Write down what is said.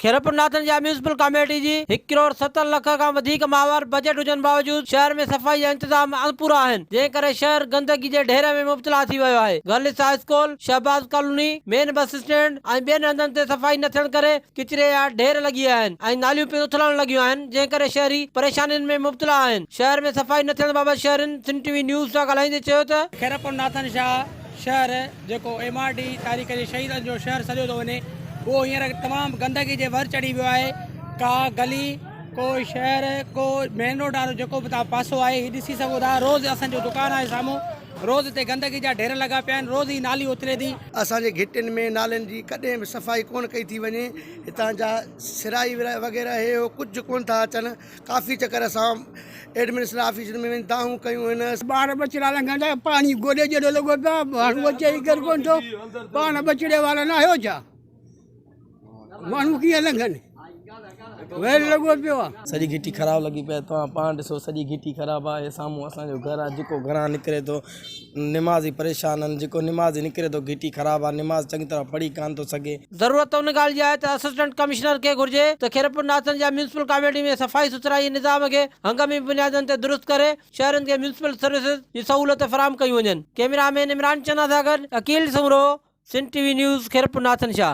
Khairpur Nathan जा municipal committee जी 1 करोड़ 70 लख का वधिक माहवार बजट हुजण बावजूद शहर में सफाई जा इंतजाम अनपूरा आहिनि, जंहिं करे शहर गंदगी जे ढेर में मुब्तला थी वियो आहे। Girls high school, Shahbaz colony, main bus stand ऐं ॿियनि हंधनि ते सफाई न थियण करे किचिरे जा ढेर लॻी विया आहिनि ऐं नालियूं पियूं उथलण लॻियूं आहिनि, जंहिं करे शहरी परेशानियुनि में मुब्तला आहिनि। शहर में सफाई न थियण बाबति शहरनि सिंध टीवी न्यूज़ सां ॻाल्हाईंदे चयो त खैरपुर नाथन शाह शहर जेको MRD तारीख़ जे शहीदनि जो शहर सॼो थो वञे, उहो हींअर तमामु गंदगी जे भर चढ़ी वियो आहे। का गली को शहर को मेन रोड वारो जेको बि तव्हां पासो आहे हीउ ॾिसी सघो था। रोज़ असांजो दुकान आहे साम्हूं, रोज़ हिते गंदगी जा ढेर लॻा पिया आहिनि, रोज़ ई नाली उतरे थी। असांजे घिटियुनि में नालनि जी कॾहिं बि सफ़ाई कोन कई थी वञे। हितां जा सिराई वग़ैरह हे हो कुझु कोन था अचनि। काफ़ी चकर असां एडमिनिस्ट्रेशन ऑफिस में वञी दाहूं कयूं आहिनि। ॿार बचिड़ा लंघंदा पाणी गोॾे जहिड़ो लॻो पियो आहे, माण्हू अचे ई कर कोन थो। पाण बचिड़े वारा न आहियो छा? माण्हू कीअं लंघनि? वेल लॻो पियो आहे। सॼी घिटी ख़राब लगी पे। तव्हां पाण ॾिसो सॼी घिटी ख़राब आहे। साम्हूं असांजो घर आहे, जेको घरां निकिरे थो निमाज़ी परेशान आहिनि। जेको निमाज़ी निकिरे थो घिटी ख़राब आहे, निमाज़ चङी तरह पढ़ी कान थो सघे। ज़रूरत उन ॻाल्हि जी आहे त असिस्टेंट कमिश्नर खे घुर्जे त खैरपुर नाथन जा म्यूनिसिपल कमेटी में सफ़ाई सुथराई निज़ाम खे हंगामी बुनियादनि ते दुरुस्त करे शहरनि खे म्यूनिसिपल सर्विसिस जी सहूलियत फराहम कयूं वञनि। कैमरामैन इमरान चन्ना सां गॾु अकील समरो, सिंध टीवी न्यूज़, खैरपुर नाथन शाह।